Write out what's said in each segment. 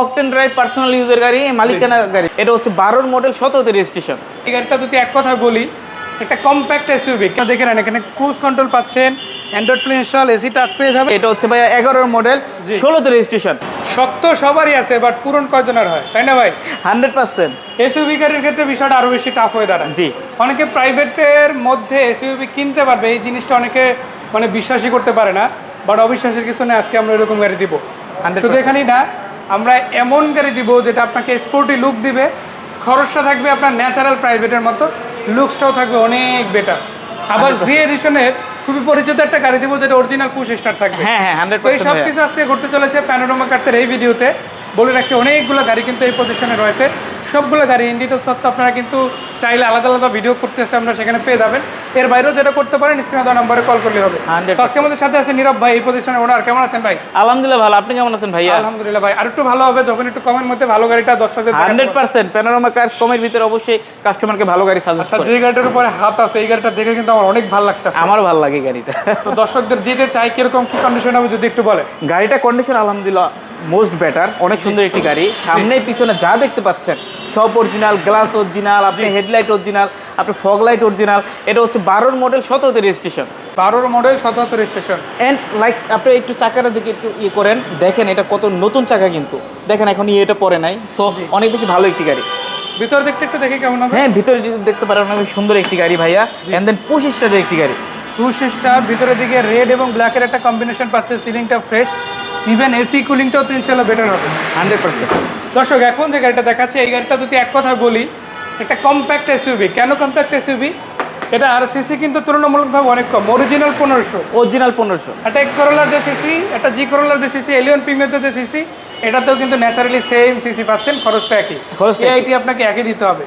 Octane drive personal ইউজের গাড়ি, মালিকানা গাড়ি। এটা হচ্ছে 12 মডেল, 17 রেজিস্ট্রেশন। এই গাড়িটা যদি এক কথা বলি, একটা কম্প্যাক্ট এসইউভি। দেখে নেন, এখানে ক্রুজ কন্ট্রোল পাচ্ছেন, Android play install, AC touch পেয়ে যাবে। এটা হচ্ছে ভাইয়া 11 মডেল, 16 রেজিস্ট্রেশন। শক্ত সবারই আছে, বাট পূরণ কয়জনের হয়, তাই না ভাই? 100%। এসইউভি গাড়ির ক্ষেত্রে বিষয়টা আরো বেশি টাফ হয়ে দাঁড়ায়। জি, অনেকে প্রাইভেটের মধ্যে এসইউভি কিনতে পারবে, এই জিনিসটা অনেকে মানে বিশ্বাসই করতে পারে না। বাট অবিশ্বাসের কিছু নেই, আজকে আমরা এরকম গাড়ি দিব। শুধু এখানেই না, আমরা এমন গাড়ি দিব যেটা আপনাকে স্পোর্টি লুক দিবে, খরচটা থাকবে আপনার ন্যাচারাল প্রাইভেটের মতো, লুকসটাও থাকবে অনেক বেটার। আবার জি এডিশনের খুবই পরিচিত একটা গাড়ি দিব, যেটা অরিজিনাল পুশ স্টার্ট থাকবে। হ্যাঁ হ্যাঁ, 100%। এই সব কিছু আজকে ঘটতে চলেছে প্যানোরামা কার্সের এই ভিডিওতে। বলে রাখি, অনেকগুলো গাড়ি কিন্তু এই পজিশনে রয়েছে। সবগুলো গাড়ি ইন ডিটেলস তথ্য আপনারা কিন্তু চাইলে আলাদা আলাদা ভিডিও করতেছে, আমরা সেখানে পেয়ে যাবেন। এর বাইরেও যেটা করতে পারেন, স্ক্রিনে দেওয়া নম্বরে কল করলে হবে। আজকে আমাদের সাথে আছে নীরব ভাই, এই পজিশনের ওনার। কেমন আছেন ভাই? আলহামদুলিল্লাহ ভালো, আপনি কেমন আছেন ভাইয়া? আলহামদুলিল্লাহ ভাই। আর একটু ভালো হবে যখন একটু কমের মধ্যে ভালো গাড়িটা দর্শকদের 100% প্যানোরামা কার্স কমের ভিতরে অবশ্যই কাস্টমারকে ভালো গাড়ি সাজেস্ট করে। যে গাড়িটার উপরে হাত আছে, এই গাড়িটা দেখে কিন্তু আমার অনেক ভালো লাগতেছে। আমারও ভালো লাগে গাড়িটা। তো দর্শকদের দিতে চাই কিরকম কি কন্ডিশন হবে যদি একটু বলে। গাড়িটা কন্ডিশন আলহামদুলিল্লাহ মোস্ট বেটার, অনেক সুন্দর একটি গাড়ি। সামনে পিছনে যা দেখতে পাচ্ছেন সব অরিজিনাল, গ্লাস অরিজিনাল, আপনি হেডলাইট অরিজিনাল, আপনি ফগ লাইট অরিজিনাল। এটা হচ্ছে 12 model, 17 registration. 12 model, 17 registration. And like আপনি একটু চাকাটা দিকে একটু করেন, দেখেন এটা কত নতুন চাকা, কিন্তু দেখেন এখন এটা পরে নাই। সো অনেক বেশি ভালো একটি গাড়ি। ভিতর দেখতে একটু দেখে কেমন হবে? হ্যাঁ, ভিতরে দেখতে পারেন অনেক সুন্দর একটি গাড়ি ভাইয়া। এন্ড দেন পুশ স্টারের একটি গাড়ি। পুশ স্টার, ভিতরের দিকে রেড এবং ব্ল্যাকের একটা কম্বিনেশন পাচ্ছে, সিলিংটা ফ্রেশ, ইভেন এসি কুলিংটাও তো ইনশাআল্লাহ বেটার হবে 100%। দর্শক এখন যে গাড়িটা দেখাচ্ছে, এই গাড়িটা যদি এক কথা বলি, একটা কম্প্যাক্ট এসইউভি। কেন কম্প্যাক্ট এসইউভি? এটা আর সিসি কিন্তু তুলনামূলকভাবে অনেক কম, অরিজিনাল 1500। অরিজিনাল 1500। একটা এক্স করোলার যে সিসি, একটা জি করোলার যে সিসি, এলিয়ন প্রিমিয়ার যে সিসি, এটাতেও কিন্তু ন্যাচারালি সেম সিসি পাচ্ছেন, খরচটা একই, এআইটি আপনাকে একই দিতে হবে।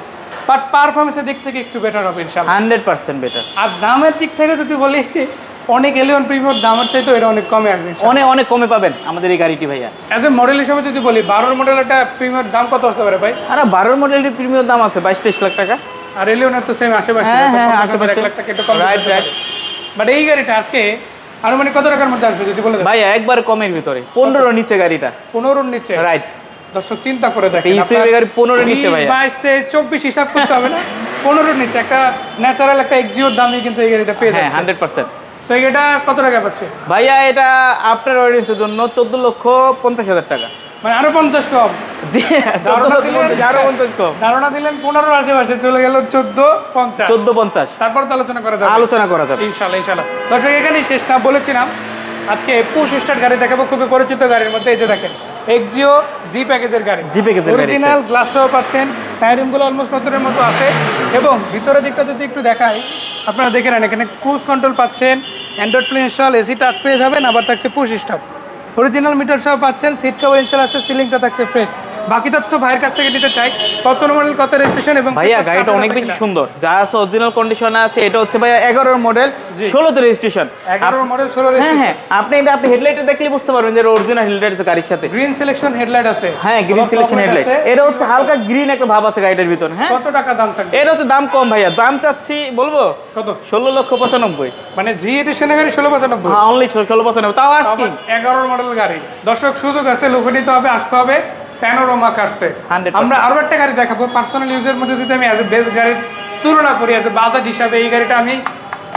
বাট পারফরমেন্সের দিক থেকে একটু বেটার হবে ইনশাআল্লাহ, 100% বেটার। আর দামের দিক থেকে যদি বলি, অনেক এলিয়ন প্রিমিয়ার দামের চাইতে এটা অনেক কমে আসবে, অনেক কমে পাবেন আমাদের এই গাড়িটি ভাইয়া। অ্যাজ এ মডেল হিসেবে যদি বলি, 12 মডেল একটা প্রিমিয়ার দাম কত হতে পারে ভাই? আরে 12 মডেলের প্রিমিয়াম দাম আছে 22-23 লাখ টাকা। আর এলিয়নের তো সেম আশেপাশে, আশেপাশে 1 লাখ টাকা একটু কম। রাইট। বাট এই গাড়িটা আজকে আরো মানে কত টাকার মধ্যে আসবে যদি বলে দেন ভাইয়া? একবার কমের ভিতরে, 15 নিচে গাড়িটা। 15 নিচে, রাইট। দর্শক চিন্তা করে দেখেন, এই সিএর গাড়ি 15 নিচে ভাইয়া। 22 থেকে 24 হিসাব করতে হবে না, 15 নিচে একটা ন্যাচারাল একটা এক্সিওর দামই কিন্তু এই গাড়িটা পেয়ে যাচ্ছে। 100%। সো এই গাড়িটা কত টাকা পাচ্ছে ভাইয়া? এটা আপনার অডিয়েন্সের জন্য 14,50,000 টাকা। মানে আরো 50 কম। ধারণা দিলেন 15 আশেপাশে, চলে গেল 14,50। 14,50। তারপর তো আলোচনা করা যাবে, আলোচনা করা যাবে ইনশাআল্লাহ ইনশাআল্লাহ। দর্শক এখানেই শেষ না, বলেছিলাম আজকে পুশ স্টার্ট গাড়ি দেখাবো, খুবই পরিচিত গাড়ির মধ্যে। এই যে দেখেন, এক্সিও জি প্যাকেজের গাড়ি, জি প্যাকেজের গাড়ি, অরিজিনাল গ্লাসও পাচ্ছেন, টায়ারিংগুলো অলমোস্ট নতুনের মতো আছে। এবং ভিতরের দিকটা যদি একটু দেখাই, আপনারা দেখে নেন, এখানে ক্রুজ কন্ট্রোল পাচ্ছেন, Android play install, AC touch পেয়ে যাবেন, আবার থাকছে পুশ স্টার্ট, অরিজিনাল মিটার সহ পাচ্ছেন, সিট কভার ইনস্টল আছে, সিলিংটা থাকছে ফ্রেশ। বাকি তথ্য ভাইয়ের কাছ থেকে নিতে চাই, কত মডেল, কত রেজিস্ট্রেশন। এবং ভাইয়া গাড়িটা অনেক বেশি সুন্দর, যা আছে অরিজিনাল কন্ডিশনে আছে। এটা হচ্ছে ভাইয়া 11 মডেল, 16 রেজিস্ট্রেশন। 11 model, 16 registration. হ্যাঁ, আপনি হেডলাইটে দেখলে বুঝতে পারবেন যে অরিজিনাল হেডলাইট আছে গাড়ির সাথে। গ্রিন সিলেকশন হেডলাইট আছে। হ্যাঁ, গ্রিন সিলেকশন হেডলাইট। এটা হচ্ছে হালকা গ্রিন একটা ভাব আছে গাড়িটার ভিতর। হ্যাঁ, কত টাকা দাম থাকবে? এটা হচ্ছে দাম কম ভাইয়া, দাম চাচ্ছি বলবো কত? 16,95,000। মানে জি এডিশনের গাড়ি 16,95। হ্যাঁ, অনলি 16,95,000, তাও আস্কিং। 11 মডেল গাড়ি। দর্শক সুযোগ আছে, লুকে নিতে হবে, আসতে হবে প্যানোরামা কার্সে। আমরা আরো একটা গাড়ি দেখাবো পার্সোনাল ইউজের মধ্যে, যদি আমি অ্যাজ এ বেস্ট গাড়ির তুলনা করি, অ্যাজ এ বাজেট হিসাবে এই গাড়িটা আমি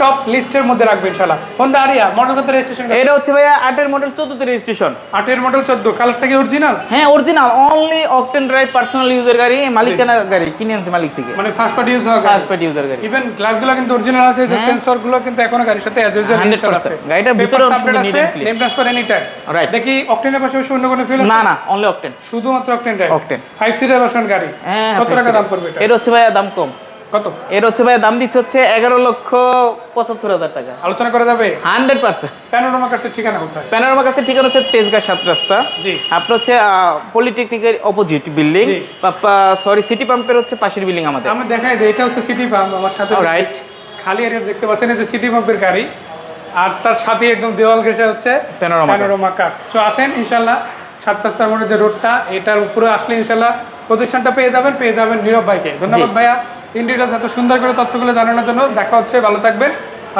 টপ লিস্টের মধ্যে রাখবো ইনশাআল্লাহ। হোন্ডা আরিয়া, মডেল কত, রেজিস্ট্রেশন? এটা হচ্ছে ভাইয়া 8 এর মডেল, 14 রেজিস্ট্রেশন। 8 এর মডেল, 14। কালারটা কি অরিজিনাল? হ্যাঁ, original, only octane drive personal ইউজের গাড়ি, মালিকানা গাড়ি, কিনে আনছে মালিক থেকে, মানে ফার্স্ট পার্টি ইউজ হয়, ফার্স্ট পার্টি ইউজার গাড়ি। ইভেন গ্লাসগুলো কিন্তু অরিজিনাল আছে, যে সেন্সরগুলো কিন্তু এখনো গাড়ির সাথে অ্যাজ ইউজুয়াল ইনস্টল আছে। গাড়িটার ভিতরে আপডেট আছে, name transfer any time. Right. দেখি অকটেনের পাশাপাশি অন্য কোনো ফিল আছে? না, অনলি অকটেন, শুধুমাত্র octane drive. Octane 5 seater version গাড়ি। হ্যাঁ, কত টাকা দাম পড়বে এটা? এটা হচ্ছে ভাইয়া দাম কম। কত? এর হচ্ছে ভাইয়া দাম দিচ্ছে হচ্ছে 11,75,000 টাকা। আলোচনা করা যাবে 100%। প্যানোরামা কার্সের ঠিকানা কোথায়? প্যানোরামা কাছে ঠিকানা হচ্ছে তেজগাঁ 7 রাস্তা। জি। আপনার হচ্ছে পলিটেকনিকের অপোজিট বিল্ডিং, সরি সিটি পাম্পের হচ্ছে পাশের বিল্ডিং আমাদের। আমি দেখাই দিই, এটা হচ্ছে সিটি পাম্প, আমার সাথে রাইট খালি এরিয়া দেখতে পাচ্ছেন, এই যে সিটি পাম্পের গাড়ি, আর তার সাথে একদম দেওয়াল ঘেঁষে হচ্ছে প্যানোরামা কার্স। তো আসেন ইনশাআল্লাহ, 7 রাস্তার মোড়ে যে রোডটা, এটার উপরে আসলে ইনশাআল্লাহ প্রতিষ্ঠানটা পেয়ে যাবেন নীরব ভাইকে। ধন্যবাদ ভাইয়া ইন ডিটেইলস এত সুন্দর করে তথ্যগুলো জানানোর জন্য। দেখা হচ্ছে, ভালো থাকবেন,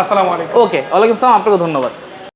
আসসালামু আলাইকুম। ওকে, ওয়ালাইকুম আসসালাম, আপনাকে ধন্যবাদ।